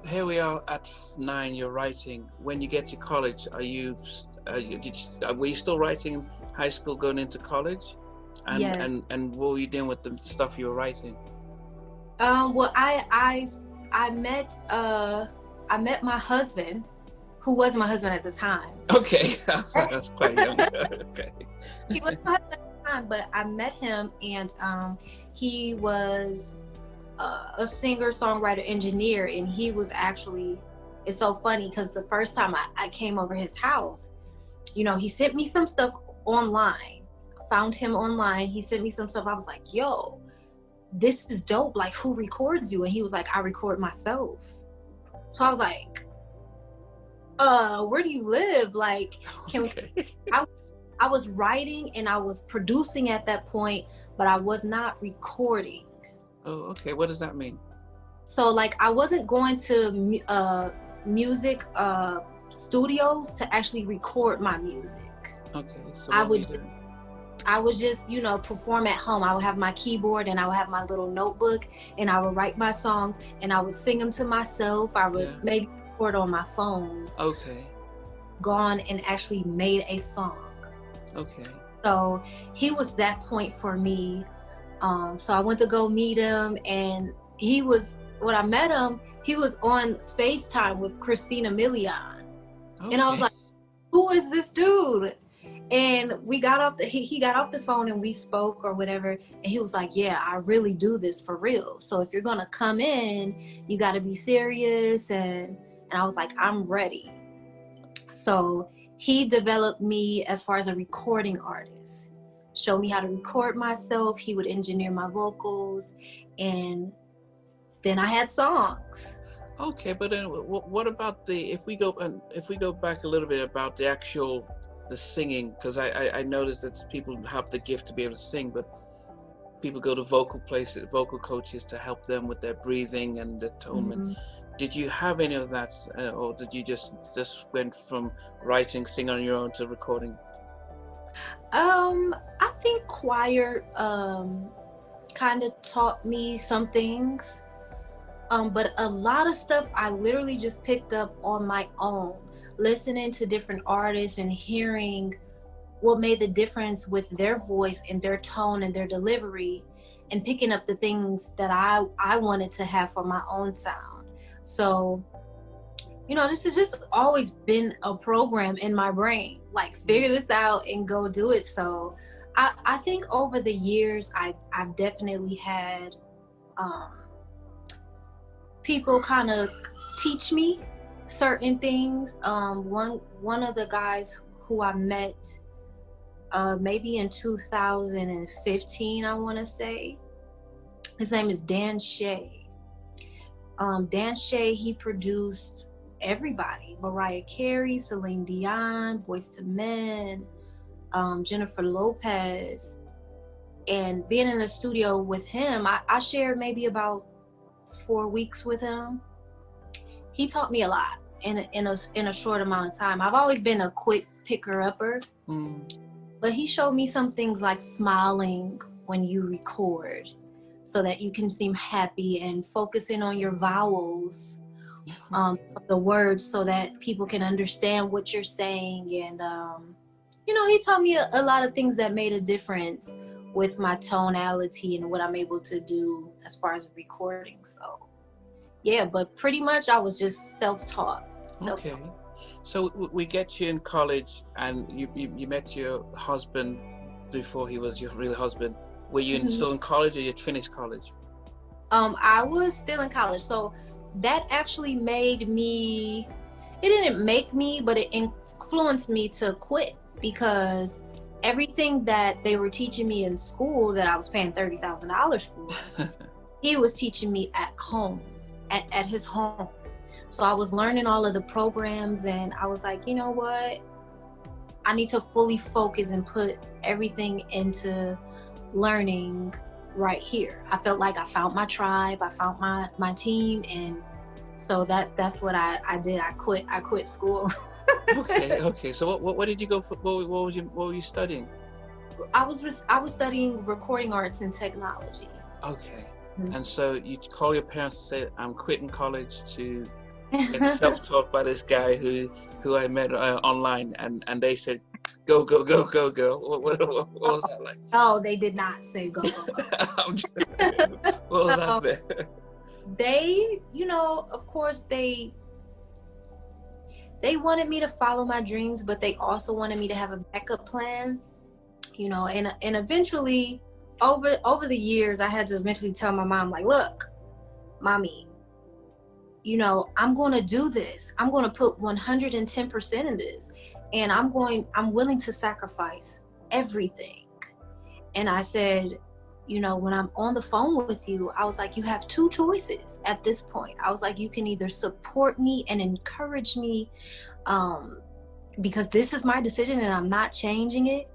here we are at 9. You're writing. When you get to college, were you still writing in high school, going into college? And, Yes. and what were you doing with the stuff you were writing? Well, I met my husband, who was my husband at the time. Okay, that's quite young. Okay. He was my husband at the time, but I met him, and he was a singer, songwriter, engineer, and he was actually. It's so funny because the first time I came over his house, he sent me some stuff online. Found him online. He sent me some stuff. I was like, yo, this is dope. Like, who records you? And he was like, I record myself. So I was like, where do you live? Like, I was writing and I was producing at that point, but I was not recording. Oh, okay. What does that mean? So like, I wasn't going to music studios to actually record my music. Okay. So I would just, perform at home. I would have my keyboard and I would have my little notebook and I would write my songs and I would sing them to myself. I would maybe record on my phone. Okay. Gone and actually made a song. Okay. So he was that point for me. So I went to go meet him, and when I met him, he was on FaceTime with Christina Milian. Okay. And I was like, who is this dude? And he got off the phone and we spoke or whatever. And he was like, yeah, I really do this for real. So if you're going to come in, you got to be serious. And I was like, I'm ready. So he developed me as far as a recording artist, showed me how to record myself. He would engineer my vocals, and then I had songs. Okay, but then what about if we go back a little bit about the singing, because I noticed that people have the gift to be able to sing, but people go to vocal coaches to help them with their breathing and atonement. Mm-hmm. Did you have any of that, or did you just went from writing, sing on your own to recording? I think choir kind of taught me some things, but a lot of stuff I literally just picked up on my own, listening to different artists and hearing what made the difference with their voice and their tone and their delivery, and picking up the things that I wanted to have for my own sound. So, this has just always been a program in my brain, like figure this out and go do it. So I think over the years, I've definitely had people kind of teach me certain things. One of the guys who I met maybe in 2015, I want to say, his name is Dan Shea. Dan Shea, he produced everybody: Mariah Carey, Celine Dion, Boyz II Men, Jennifer Lopez. And being in the studio with him, I shared maybe about 4 weeks with him. He taught me a lot in a short amount of time. I've always been a quick picker-upper, but he showed me some things like smiling when you record, so that you can seem happy, and focusing on your vowels, the words, so that people can understand what you're saying. And, he taught me a lot of things that made a difference with my tonality and what I'm able to do as far as recording. So, yeah, but pretty much I was just self-taught. Okay. So we get you in college, and you met your husband before he was your real husband. Were you still in college, or you'd finished college? I was still in college. So that actually it didn't make me, but it influenced me to quit, because everything that they were teaching me in school that I was paying $30,000 for, he was teaching me at home, at his home. So I was learning all of the programs, and I was like, you know what? I need to fully focus and put everything into learning right here. I felt like I found my tribe, I found my team, and so that's what I did. I quit school. Okay. So what did you go for? What were you studying? I was studying recording arts and technology. Okay. Mm-hmm. And so you call your parents and say, I'm quitting college to get self-taught by this guy who I met online, and they said, "Go, go, go, go, girl." What was that like? Oh, they did not say go, go, go. What was that there? They, of course, they wanted me to follow my dreams, but they also wanted me to have a backup plan, and eventually over the years, I had to eventually tell my mom, like, look, mommy, I'm going to do this. I'm going to put 110% in this, and I'm willing to sacrifice everything. And I said, when I'm on the phone with you, I was like, you have two choices at this point. I was like, you can either support me and encourage me, because this is my decision and I'm not changing it,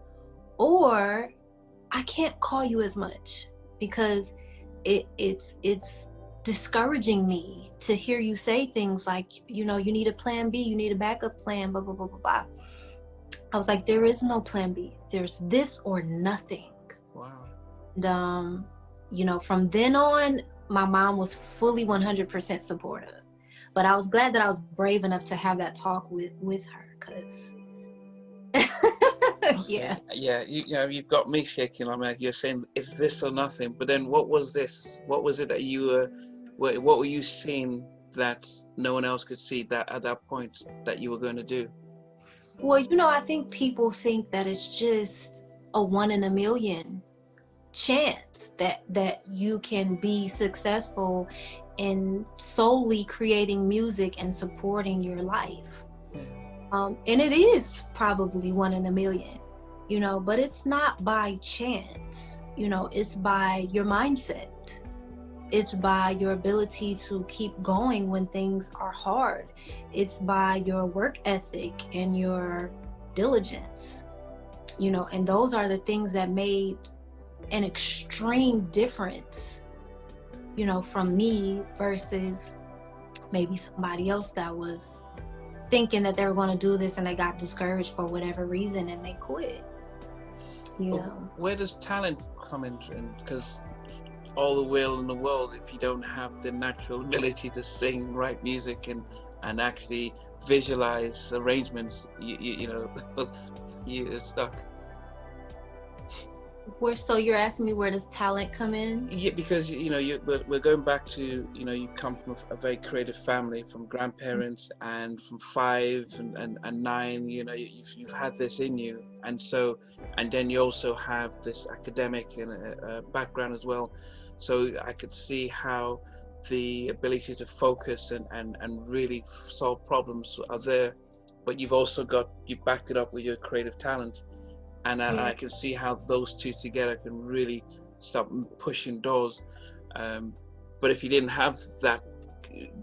or I can't call you as much because it's discouraging me to hear you say things like, you need a plan B, you need a backup plan, blah, blah, blah, blah, blah. I was like, there is no plan B. There's this or nothing. Wow. And, from then on, my mom was fully 100% supportive. But I was glad that I was brave enough to have that talk with her, because yeah. You've got me shaking. I'm like, you're saying it's this or nothing, but then what was this? What was it that you what were you seeing that no one else could see that at that point that you were going to do? Well, I think people think that it's just a 1 in a million chance that you can be successful in solely creating music and supporting your life. And it is probably 1 in a million, but it's not by chance, it's by your mindset. It's by your ability to keep going when things are hard. It's by your work ethic and your diligence, and those are the things that made an extreme difference, from me versus maybe somebody else that was thinking that they were going to do this and they got discouraged for whatever reason and they quit. Where does talent come in? Because all the will in the world, if you don't have the natural ability to sing, write music, and actually visualize arrangements, you're stuck. So you're asking me, where does talent come in? Yeah, because we're going back to you come from a very creative family, from grandparents, and from 5 and 9. You've had this in you, and then you also have this academic and background as well. So I could see how the ability to focus and really solve problems are there, but you've backed it up with your creative talent. And I can see how those two together can really start pushing doors. But if you didn't have that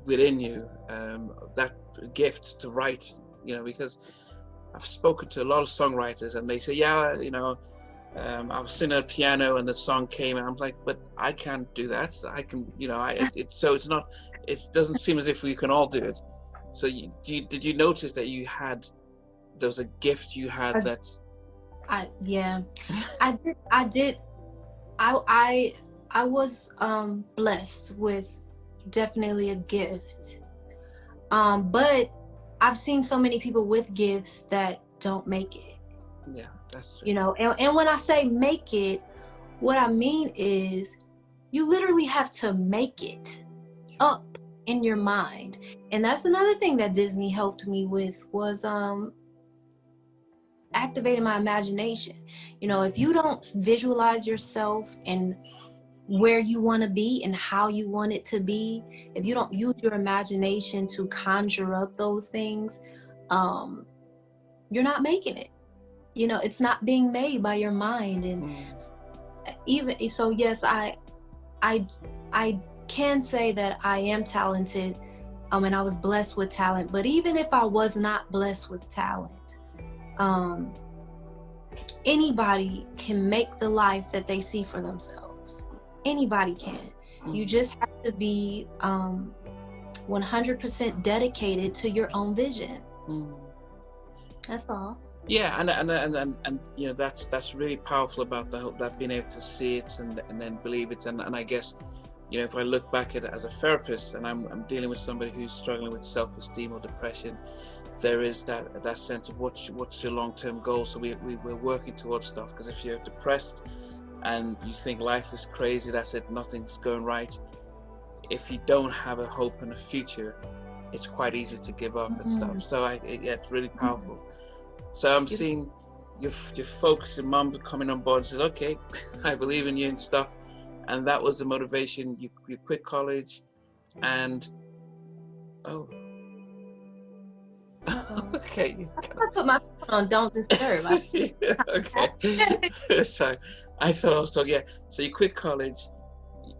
within you, that gift to write, because I've spoken to a lot of songwriters and they say, I was sitting at a piano and the song came, and I'm like, but I can't do that. I can, so it's not, it doesn't seem as if we can all do it. So did you notice that there was a gift you had that's... I did. I was blessed with definitely a gift. But I've seen so many people with gifts that don't make it. Yeah, that's true. And when I say make it, what I mean is you literally have to make it up in your mind. And that's another thing that Disney helped me with was activating my imagination. If you don't visualize yourself and where you want to be and how you want it to be, if you don't use your imagination to conjure up those things, you're not making it. It's not being made by your mind. And even so, yes, I can say that I am talented, and I was blessed with talent. But even if I was not blessed with talent, anybody can make the life that they see for themselves. Anybody can. You just have to be 100% dedicated to your own vision. That's all. Yeah, and that's really powerful about that being able to see it and then believe it, and I guess you know, if I look back at it as a therapist and I'm dealing with somebody who's struggling with self-esteem or depression, there is that sense of what's your long-term goal. So we're working towards stuff, because if you're depressed and you think life is crazy, that's it, nothing's going right, if you don't have a hope and a future, it's quite easy to give up and stuff. So it's really powerful. So I'm seeing your folks, your mom coming on board and says, okay, I believe in you and stuff. And that was the motivation. You quit college, and okay. I put my phone on don't disturb. Yeah, okay. Sorry, I thought I was talking. Yeah. So you quit college.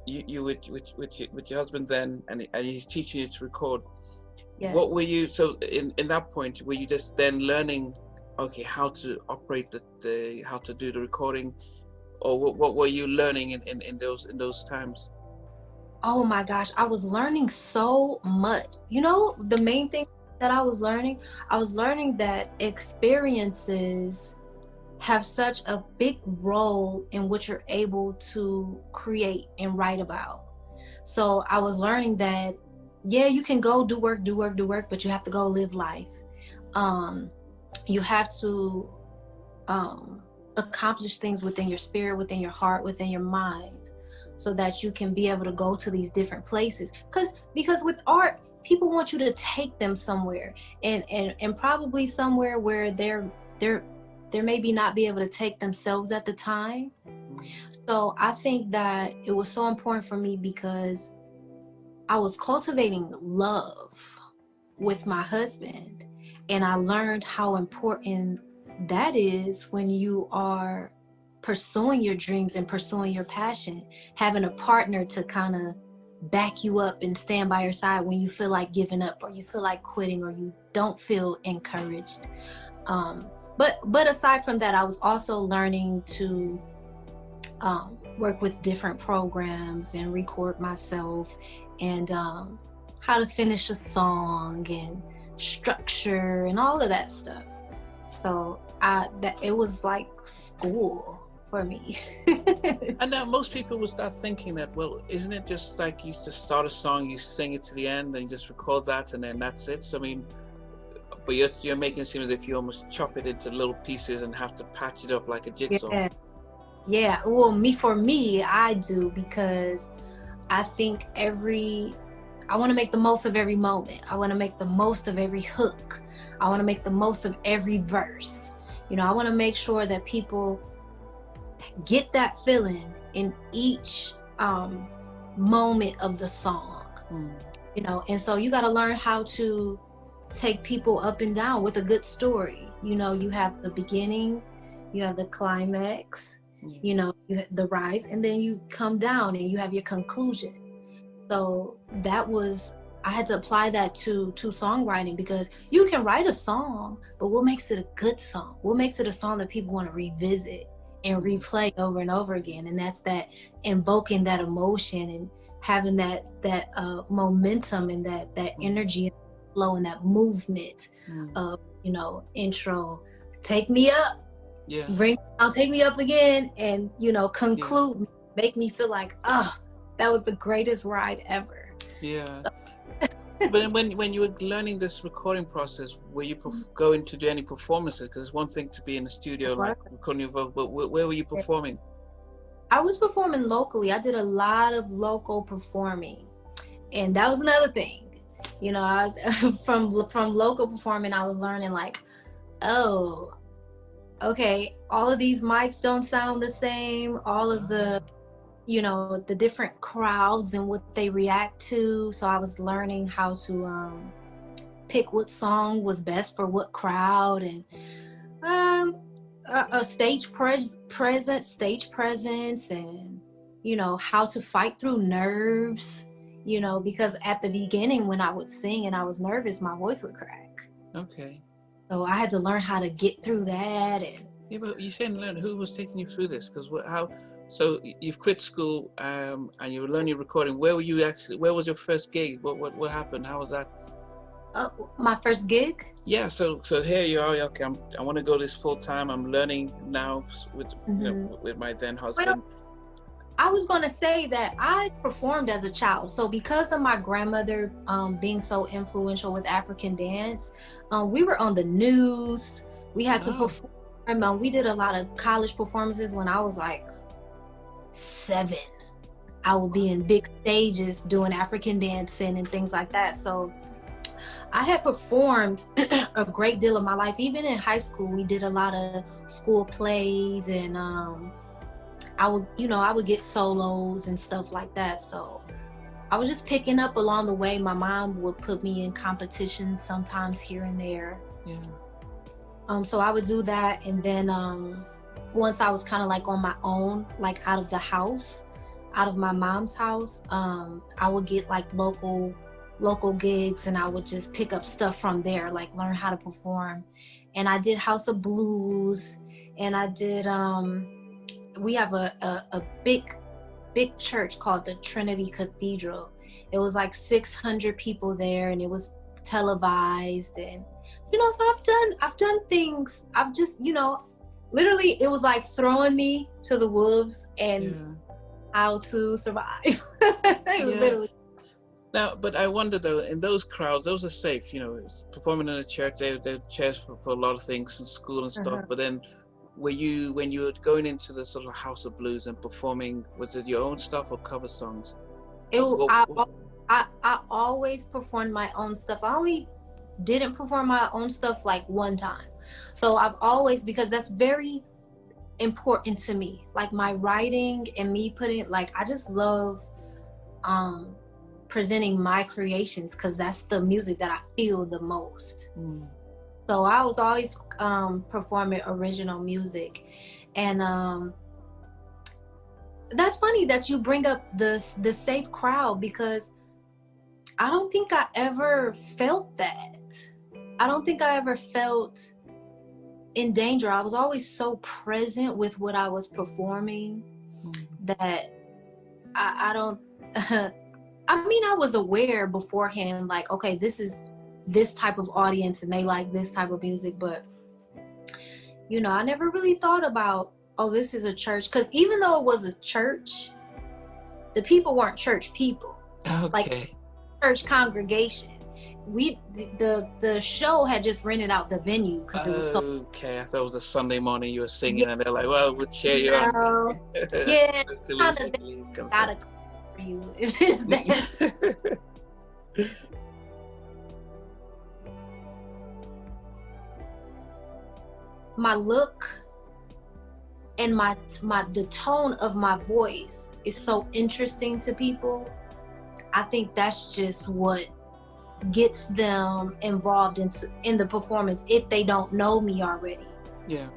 You with your husband then, and he's teaching you to record. Yeah. What were you? So in that point, were you just then learning, okay, how to operate how to do the recording? Or what were you learning in those times? Oh my gosh, I was learning so much. You know, the main thing that I was learning that experiences have such a big role in what you're able to create and write about. So I was learning that, yeah, you can go do work, but you have to go live life. You have to accomplish things within your spirit, within your heart, within your mind, so that you can be able to go to these different places. Because with art, people want you to take them somewhere, and probably somewhere where they're maybe not be able to take themselves at the time. So I think that it was so important for me, because I was cultivating love with my husband, and I learned how important that is when you are pursuing your dreams and pursuing your passion, having a partner to kind of back you up and stand by your side when you feel like giving up, or you feel like quitting, or you don't feel encouraged. But aside from that, I was also learning to work with different programs and record myself, and how to finish a song and structure and all of that stuff. So it was like school for me. And now most people will start thinking that, well, isn't it just like you just start a song, you sing it to the end, and you just record that, and then that's it? So I mean, but you're making it seem as if you almost chop it into little pieces and have to patch it up like a jigsaw. Yeah. Well, for me, I do, because I think I want to make the most of every moment. I want to make the most of every hook. I want to make the most of every verse. You know, I want to make sure that people get that feeling in each moment of the song. You know, and so you got to learn how to take people up and down with a good story. You know, you have the beginning, you have the climax, you know, you have the rise, and then you come down and you have your conclusion. So I had to apply that to songwriting, because you can write a song, but what makes it a good song? What makes it a song that people want to revisit and replay over and over again? And that's that invoking that emotion and having that momentum and that energy flow and that movement of, you know, intro, take me up, take me up again, and, you know, conclude, make me feel like, that was the greatest ride ever. Yeah. But when you were learning this recording process, were you going to do any performances? Because it's one thing to be in the studio, like recording your vocal, but where were you performing? I was performing locally. I did a lot of local performing, and that was another thing. You know, from local performing, I was learning like, oh, okay, all of these mics don't sound the same. All of the, you know, the different crowds and what they react to. So I was learning how to pick what song was best for what crowd, and a stage presence, and, you know, how to fight through nerves, you know, because at the beginning when I would sing and I was nervous, my voice would crack. Okay. So I had to learn how to get through that. And yeah, but you said learn. Who was taking you through this? Because so you've quit school and you were learning recording. Where was your first gig? What happened? How was that? My first gig? Yeah, so here you are. Okay, I want to go this full time. I'm learning now with you know, with my then husband. I was going to say that I performed as a child. So because of my grandmother being so influential with African dance, we were on the news. We had to perform. We did a lot of college performances when I was like 7. I would be in big stages doing African dancing and things like that. So I had performed a great deal of my life. Even in high school, we did a lot of school plays, and I would get solos and stuff like that. So I was just picking up along the way. My mom would put me in competitions sometimes here and there. Yeah. So I would do that, and then once I was kind of like on my own, like out of the house, out of my mom's house, I would get like local gigs, and I would just pick up stuff from there, like learn how to perform. And I did House of Blues, and I did we have a big church called the Trinity Cathedral. It was like 600 people there, and it was televised. And so I've done things. I've just literally, it was like throwing me to the wolves and how to survive. Literally. Now, but I wonder though, in those crowds, those are safe. Performing in a church, they're chairs for a lot of things in school and stuff. But then, when you were going into the sort of House of Blues and performing, was it your own stuff or cover songs? I always performed my own stuff. I only didn't perform my own stuff like one time. So I've always, because that's very important to me, like my writing and me putting, like, I just love presenting my creations, because that's the music that I feel the most. So I was always performing original music. And that's funny that you bring up the safe crowd, because I don't think I ever felt that. I don't think I ever felt in danger. I was always so present with what I was performing that I don't, I mean, I was aware beforehand, like, okay, this is this type of audience and they like this type of music, but I never really thought about, oh, this is a church. Because even though it was a church, the people weren't church people. Okay. Like church congregation. The show had just rented out the venue because it was so. Okay, I thought it was a Sunday morning you were singing, and they're like, "Well, we'll cheer you on." Yeah, gotta for you if it's that. My look and the tone of my voice is so interesting to people. I think that's just what gets them involved in the performance if they don't know me already. Yeah.